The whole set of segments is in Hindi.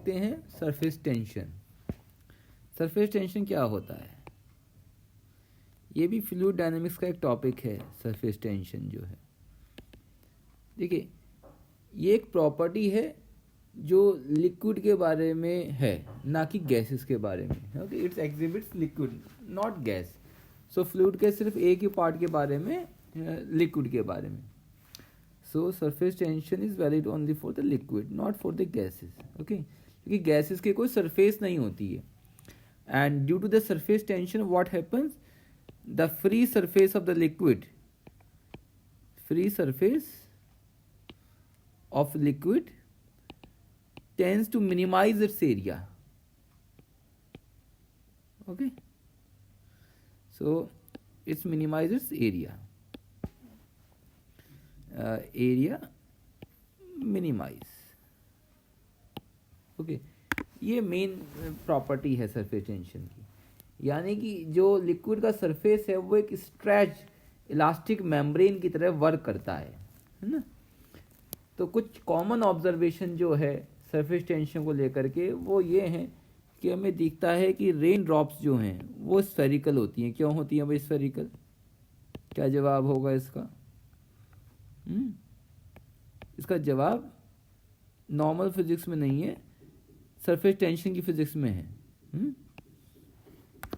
देखते हैं सरफेस टेंशन। सरफेस टेंशन क्या होता है? ये भी फ्लूइड डायनामिक्स का एक टॉपिक है। सरफेस टेंशन जो है, देखिए, ये एक प्रॉपर्टी है जो लिक्विड के बारे में है, ना कि गैसेस के बारे में। Okay, it's exhibits liquid not gas. So fluid के सिर्फ एक ही पार्ट के बारे में, लिक्विड के बारे में। So surface tension is valid only for the liquid, not for the gases. Okay, क्योंकि गैसेस के कोई सरफेस नहीं होती है। And due to the surface tension what happens, the free surface of the liquid, free surface of liquid tends to minimize its area. Okay, so it minimizes area. Area minimize. Okay, ये मेन प्रॉपर्टी है सरफेस टेंशन की। यानी कि जो लिक्विड का सरफेस है वो एक स्ट्रेच इलास्टिक मेम्ब्रेन की तरह वर्क करता है ना। तो कुछ कॉमन ऑब्जर्वेशन जो है सरफेस टेंशन को लेकर के वो ये हैं कि हमें दिखता है कि रेन ड्रॉप्स जो हैं वो स्फेरिकल होती हैं। क्यों होती हैं भाई स्फेरिकल? क्या जवाब होगा इसका? इसका जवाब नॉर्मल फिजिक्स में नहीं है, सरफेस टेंशन की फिजिक्स में है।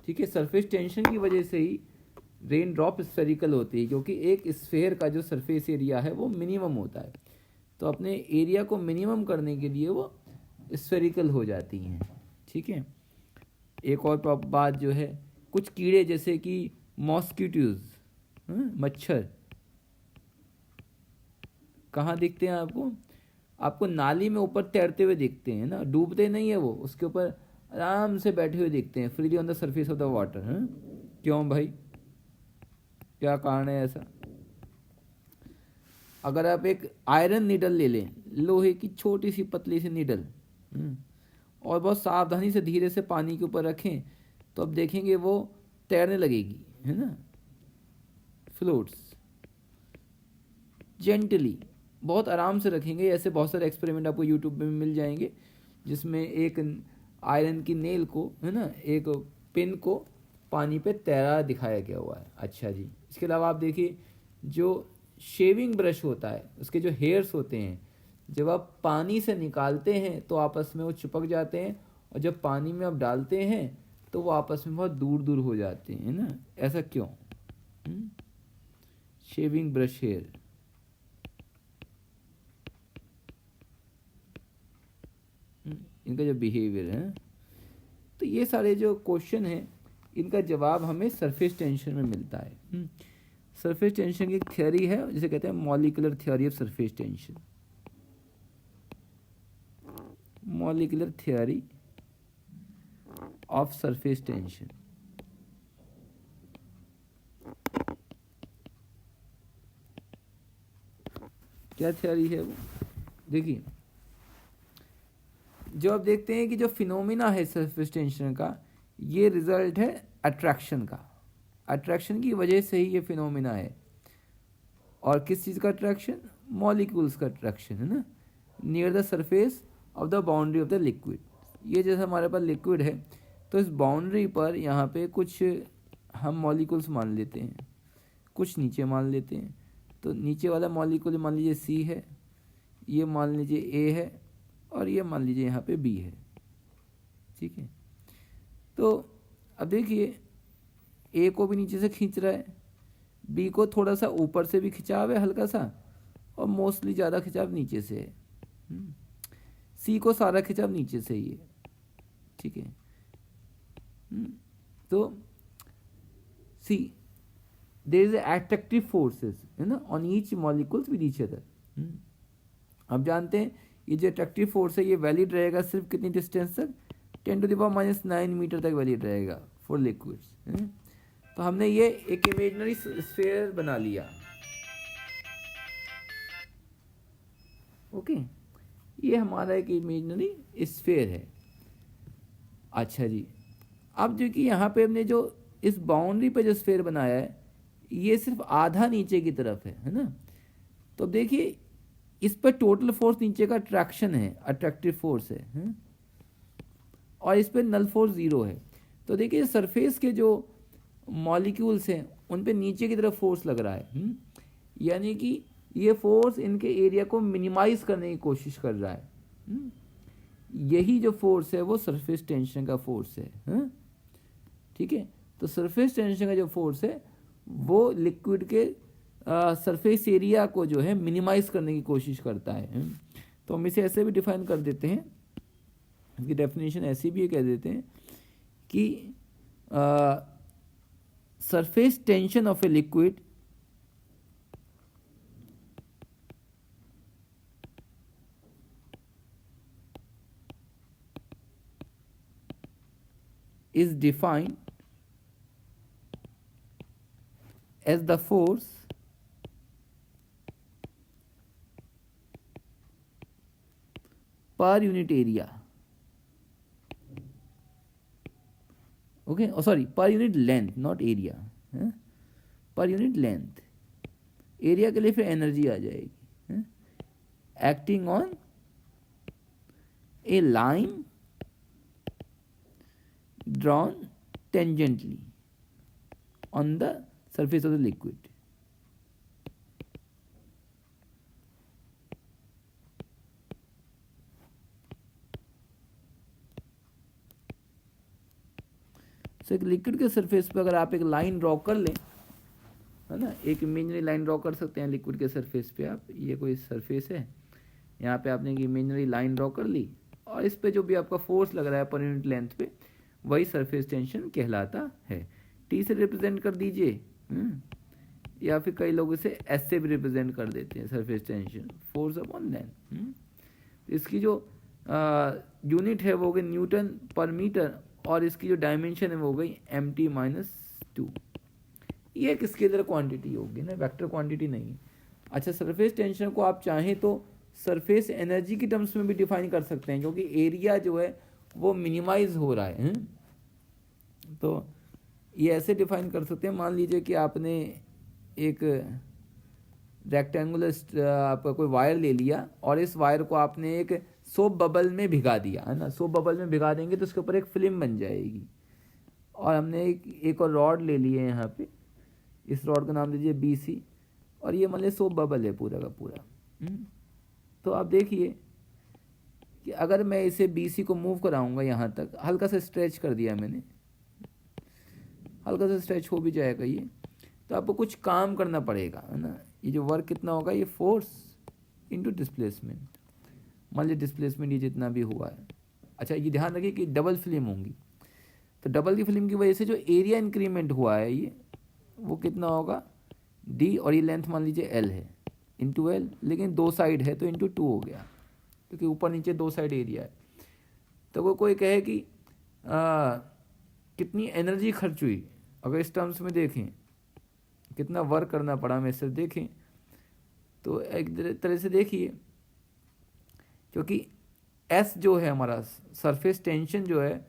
ठीक है, सरफेस टेंशन की वजह से ही रेन ड्रॉप स्फेरिकल होती है, क्योंकि एक स्फेयर का जो सरफेस एरिया है वो मिनिमम होता है। तो अपने एरिया को मिनिमम करने के लिए वो स्फेरिकल हो जाती हैं। ठीक है, एक और बात जो है, कुछ कीड़े जैसे कि मॉस्किटोज, मच्छर, कहाँ दिखते हैं आपको? आपको नाली में ऊपर तैरते हुए दिखते हैं ना, डूबते नहीं है वो, उसके ऊपर आराम से बैठे हुए दिखते हैं, freely on the surface of the water. क्यों भाई, क्या कारण है ऐसा? अगर आप एक आयरन नीडल ले लें, लोहे की छोटी सी पतली सी नीडल, और बहुत सावधानी से धीरे से पानी के ऊपर रखें, तो अब देखेंगे वो तैरने लगेगी, है ना, फ्लोट्स जेंटली। बहुत आराम से रखेंगे। ऐसे बहुत सारे एक्सपेरिमेंट आपको यूट्यूब में मिल जाएंगे जिसमें एक आयरन की नेल को, है ना, एक पिन को पानी पे तैरा दिखाया गया हुआ है। अच्छा जी, इसके अलावा आप देखिए जो शेविंग ब्रश होता है, उसके जो हेयर्स होते हैं, जब आप पानी से निकालते हैं तो आपस में वो चिपक जाते हैं, और जब पानी में आप डालते हैं तो वो आपस में बहुत दूर दूर हो जाते हैं, है ना। ऐसा क्यों? शेविंग ब्रश हेयर, इनका जो बिहेवियर है। तो ये सारे जो क्वेश्चन हैं इनका जवाब हमें सरफेस टेंशन में मिलता है। सरफेस टेंशन की एक थ्योरी है जिसे कहते हैं molecular theory of surface tension. Molecular theory of surface tension. क्या थ्योरी है वो? देखिए, जो आप देखते हैं कि जो फिनोमिना है सरफेस टेंशन का, ये रिजल्ट है अट्रैक्शन का। अट्रैक्शन की वजह से ही ये फिनोमिना है। और किस चीज़ का अट्रैक्शन? मॉलिक्यूल्स का अट्रैक्शन, है ना, near the surface of the boundary of the liquid. ये जैसे हमारे पास लिक्विड है तो इस बाउंड्री पर यहाँ पे कुछ हम मॉलिक्यूल्स मान लेते हैं, कुछ नीचे मान लेते हैं। तो नीचे वाला मॉलिक्यूल मान लीजिए सी है, ये मान लीजिए ए है, और ये मान लीजिए यहाँ पे बी है। ठीक है, तो अब देखिए ए को भी नीचे से खींच रहा है, बी को थोड़ा सा ऊपर से भी खिंचाव है हल्का सा, और मोस्टली ज़्यादा खिंचाव नीचे से है। सी को सारा खिंचाव नीचे से ही है। ठीक है, तो सी देयर इज अट्रैक्टिव फोर्सेस, है ना, on each molecules with each other. अब जानते हैं ये जो अट्रैक्टिव फोर्स है ये वैलिड रहेगा सिर्फ कितनी डिस्टेंस तक? 10⁻⁹ मीटर तक वैलिड रहेगा फॉर लिक्विड्स। तो हमने ये एक इमेजिनरी स्फीयर बना लिया। ओके, ये हमारा एक इमेजिनरी स्फीयर है। अच्छा जी, अब जो कि यहाँ पे हमने जो इस बाउंड्री पे जो स्फीयर बनाया है ये सिर्फ आधा नीचे की तरफ है ना। तो अब देखिए इस पर टोटल फोर्स नीचे का अट्रैक्शन है, अट्रैक्टिव फोर्स है। और इस पे नल फोर्स 0 है। तो देखिए सरफेस के जो मॉलिक्यूल्स हैं उन पे नीचे की तरफ फोर्स लग रहा है, यानी कि ये फोर्स इनके एरिया को मिनिमाइज करने की कोशिश कर रहा है। यही जो फोर्स है वो सरफेस टेंशन का फोर्स है। ठीक है, तो सरफेस टेंशन का जो फोर्स है वो लिक्विड के सरफेस एरिया को जो है मिनिमाइज करने की कोशिश करता है। तो हम इसे ऐसे भी डिफाइन कर देते हैं, इसकी डेफिनेशन ऐसी भी कह देते हैं कि surface tension of a liquid is defined as the force per unit area. Okay, oh sorry, per unit length, not area, per unit length. Area के लिए फिर एनर्जी आ जाएगी, acting on A line drawn tangentially on the surface of the liquid. So एक लिक्विड के सरफेस पे अगर आप एक लाइन ड्रॉ कर लें, है ना, एक इमेजिनरी लाइन ड्रॉ कर सकते हैं लिक्विड के सरफेस पे आप। ये कोई सरफेस है, यहाँ पे आपने एक इमेजिनरी लाइन ड्रॉ कर ली और इस पे जो भी आपका फोर्स लग रहा है पर यूनिट लेंथ पे, वही सरफेस टेंशन कहलाता है। टी से रिप्रेजेंट कर दीजिए, या फिर कई लोग इसे एस से भी रिप्रेजेंट कर देते हैं, surface tension force upon length. इसकी जो यूनिट है वो हो गई न्यूटन पर मीटर और इसकी जो डायमेंशन है वो हो गई mt-2। ये एक स्केलर क्वांटिटी होगी ना, वेक्टर क्वांटिटी नहीं। अच्छा, सरफेस टेंशन को आप चाहें तो सरफेस एनर्जी की टर्म्स में भी डिफाइन कर सकते हैं, क्योंकि एरिया जो है वो मिनिमाइज हो रहा है। तो ये ऐसे डिफाइन कर सकते हैं, मान लीजिए कि आपने एक रेक्टेंगुलर आपका कोई वायर ले लिया और इस वायर को आपने एक सोप बबल में भिगा दिया, है ना। सोप बबल में भिगा देंगे तो उसके ऊपर एक फिल्म बन जाएगी। और हमने एक और रॉड ले लिए है यहाँ पे, इस रॉड का नाम दीजिए BC, और ये मान लीजिए सोप बबल है पूरा का पूरा। तो आप देखिए कि अगर मैं इसे BC को मूव कराऊंगा यहाँ तक, हल्का सा स्ट्रेच कर दिया मैंने, हल्का सा स्ट्रेच हो भी जाएगा ये, तो आपको कुछ काम करना पड़ेगा, है ना। ये जो वर्क कितना होगा, ये फोर्स इनटू डिस्प्लेसमेंट। मान लीजिए डिस्प्लेसमेंट ये जितना भी हुआ है। अच्छा, ये ध्यान रखिए कि डबल फिल्म होंगी, तो डबल की फिल्म की वजह से जो एरिया इंक्रीमेंट हुआ है ये वो कितना होगा D, और ये लेंथ मान लीजिए L है, इंटू L, लेकिन दो साइड है तो इंटू 2 हो गया, क्योंकि ऊपर नीचे दो साइड एरिया है। तो वो कोई कहे कि कितनी एनर्जी खर्च हुई, अगर इस टर्म्स में देखें कितना वर्क करना पड़ा, हमें सिर्फ देखें तो एक तरह से देखिए, क्योंकि S जो है हमारा सरफेस टेंशन जो है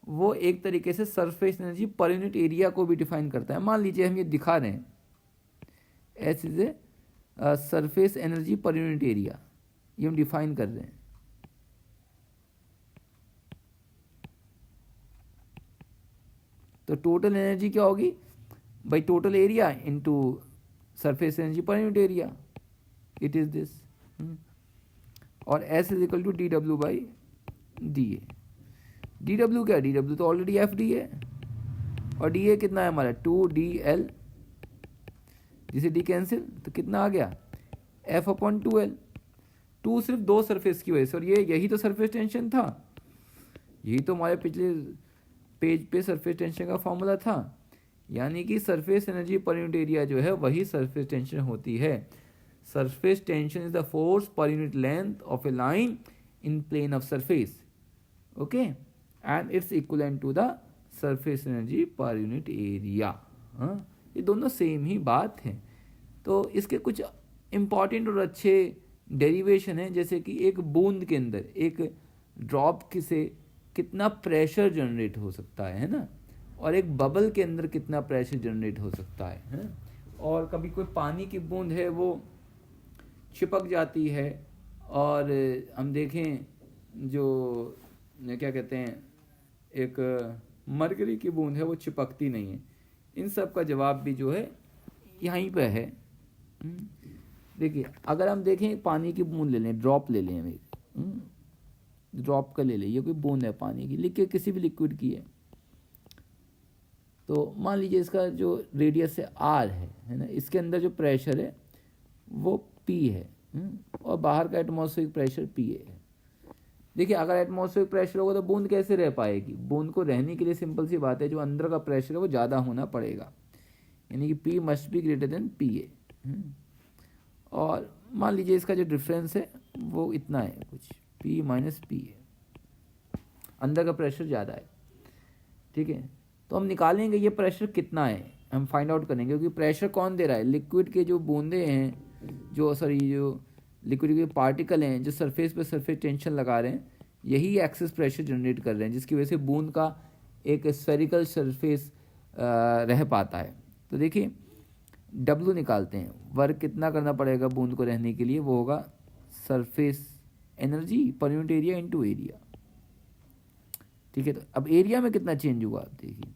वो एक तरीके से surface energy per unit area को भी डिफाइन करता है। मान लीजिए हम ये दिखा रहे हैं, S is a surface energy per unit area, ये हम डिफाइन कर रहे हैं। तो टोटल एनर्जी क्या होगी भाई, total area into surface energy per unit area, it is this. और S is equal to dW by dA। dW क्या है, dW तो ऑलरेडी FD है, और dA कितना है हमारा 2dL, जिसे D कैंसिल तो कितना आ गया F/2L। 2 सिर्फ दो सरफेस की वजह से, और ये यही तो सरफेस टेंशन था, यही तो हमारे पिछले पेज पे सरफेस टेंशन का फॉर्मूला था। यानी कि surface energy per unit area जो है वही सरफेस टेंशन होती है। Surface tension is the force per unit length of a line in plane of surface, okay, and it's equivalent to the surface energy per unit area. ये दोनों सेम ही बात है। तो इसके कुछ इम्पॉर्टेंट और अच्छे डेरिवेशन हैं, जैसे कि एक बूंद के अंदर, एक ड्रॉप से कितना प्रेशर जनरेट हो सकता है ना, और एक बबल के अंदर कितना प्रेशर जनरेट हो सकता है। और कभी कोई पानी की बूंद है वो चिपक जाती है, और हम देखें जो क्या कहते हैं एक मरकरी की बूंद है वो चिपकती नहीं है। इन सब का जवाब भी जो है यहीं पे है। देखिए अगर हम देखें पानी की बूंद ले लें, ड्रॉप ले लें, हम ड्रॉप का ले लें, ये कोई बूंद है पानी की, लिख के किसी भी लिक्विड की है। तो मान लीजिए इसका जो रेडियस है आर है ना, इसके अंदर जो प्रेशर है वो पी है और बाहर का एटमॉस्फेरिक प्रेशर पी है। देखिए अगर एटमॉस्फेरिक प्रेशर होगा तो बूंद कैसे रह पाएगी? बूंद को रहने के लिए सिंपल सी बात है, जो अंदर का प्रेशर है वो ज़्यादा होना पड़ेगा, यानी कि P must be greater than PA। और मान लीजिए इसका जो डिफरेंस है वो इतना है, कुछ P माइनस PA, अंदर का प्रेशर ज़्यादा है। ठीक है, तो हम निकालेंगे ये प्रेशर कितना है, हम फाइंड आउट करेंगे, क्योंकि प्रेशर कौन दे रहा है? लिक्विड के जो बूंदे हैं, जो लिक्विड के पार्टिकल हैं जो सरफेस पे सरफेस टेंशन लगा रहे हैं, यही एक्सेस प्रेशर जनरेट कर रहे हैं, जिसकी वजह से बूंद का एक स्फेरिकल सरफेस रह पाता है। तो देखिए W निकालते हैं, वर्क कितना करना पड़ेगा बूंद को रहने के लिए, वो होगा surface energy per unit area into area. ठीक है, तो अब एरिया में कितना चेंज हुआ आप देखिए,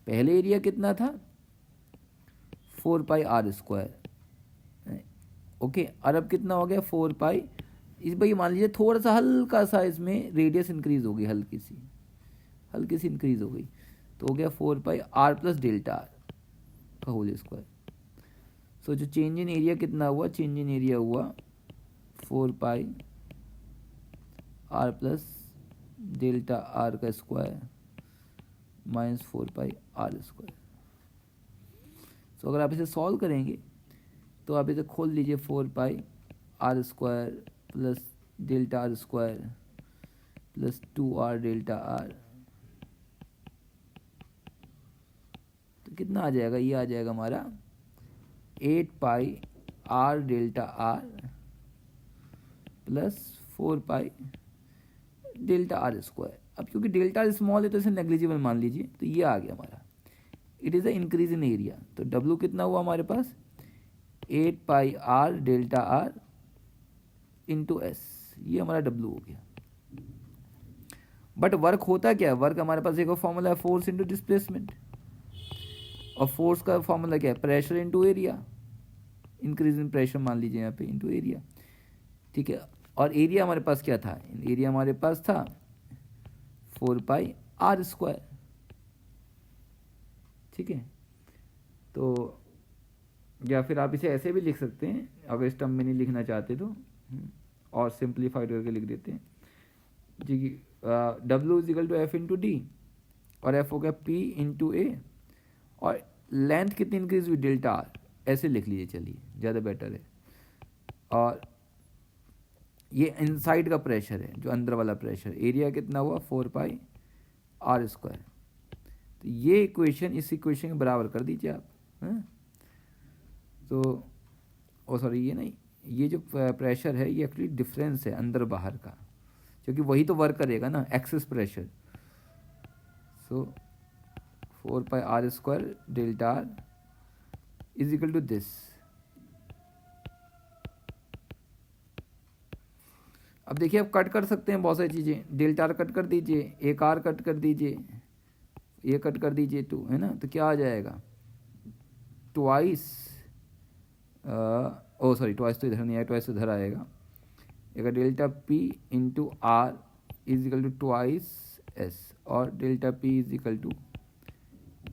पहले एरिया कितना था 4πr², ओके, और अब कितना हो गया 4π। इस भाई मान लीजिए थोड़ा सा हल्का सा इसमें रेडियस इंक्रीज हो गई, हल्की सी इंक्रीज हो गई, तो हो गया 4πr प्लस डेल्टा आर का होल स्क्वायर। सो जो चेंज इन एरिया कितना हुआ, चेंज इन एरिया हुआ 4πr प्लस डेल्टा आर का स्क्वायर माइनस 4πr²। सो अगर आप इसे सॉल्व करेंगे तो आप इसे खोल लीजिए, 4πr² plus delta r² plus 2r delta r, तो कितना आ जाएगा? ये आ जाएगा हमारा 8πr delta r plus 4π delta r²। अब क्योंकि डेल्टा स्मॉल है तो इसे नेग्लिजिबल मान लीजिए, तो ये आ गया हमारा, it is the increase in area. तो W कितना हुआ हमारे पास 8πr delta r into S, ये हमारा W हो गया। बट वर्क होता क्या है? वर्क हमारे पास एक और फॉर्मूला है, फोर्स इंटू डिस्प्लेसमेंट, और फोर्स का फॉर्मूला क्या है? Pressure into area, increase in pressure मान लीजिए यहाँ पे इंटू एरिया। ठीक है, और एरिया हमारे पास क्या था? एरिया हमारे पास था 4πr²। ठीक है, तो या फिर आप इसे ऐसे भी लिख सकते हैं, अगर इस टर्म में नहीं लिखना चाहते तो, और सिंप्लीफाइड करके लिख देते हैं जी कि W is equal to F into d, और F हो गया P इंटू A, और लेंथ कितनी इंक्रीज हुई डेल्टा R, ऐसे लिख लीजिए, चलिए ज़्यादा बेटर है। और ये इनसाइड का प्रेशर है, जो अंदर वाला प्रेशर, एरिया कितना हुआ 4πr²। तो ये इक्वेशन इस इक्वेशन के बराबर कर दीजिए आप, हैं? तो सॉरी ये नहीं, ये जो प्रेशर है ये एक्चुअली डिफरेंस है अंदर बाहर का, क्योंकि वही तो वर्क करेगा ना, excess pressure. So 4πr² delta r is equal to this. अब देखिए आप कट कर सकते हैं बहुत सारी चीज़ें, डेल्टा r कट कर दीजिए, एक r कट कर दीजिए, ये कट कर दीजिए 2, है ना, तो क्या आ जाएगा ट्वाइस, ट्वाइस तो इधर नहीं आएगा, ट्वाइस इधर आएगा, एक delta P into R is equal to twice S, और delta P is equal to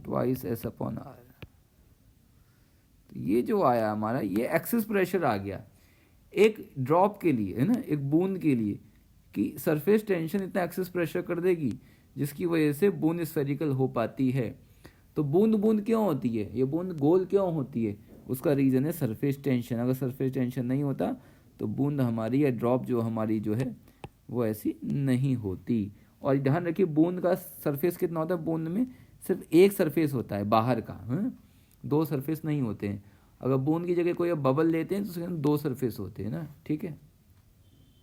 twice S upon R। तो ये जो आया हमारा, ये एक्सेस प्रेशर आ गया एक ड्रॉप के लिए, है ना, एक बूंद के लिए, कि सरफेस टेंशन इतना एक्सेस प्रेशर कर देगी जिसकी वजह से बूंद स्फेरिकल हो पाती है। तो बूंद बूंद क्यों होती है, ये बूंद गोल क्यों होती है? उसका रीज़न है सरफेस टेंशन। अगर सरफेस टेंशन नहीं होता तो बूंद हमारी या ड्रॉप जो हमारी जो है वो ऐसी नहीं होती। और ध्यान रखिए बूंद का सरफेस कितना होता है, बूंद में सिर्फ एक सरफेस होता है बाहर का, है? 2 सरफेस नहीं होते हैं। अगर बूंद की जगह कोई बबल लेते हैं तो उसके 2 सरफेस होते हैं ना, ठीक है।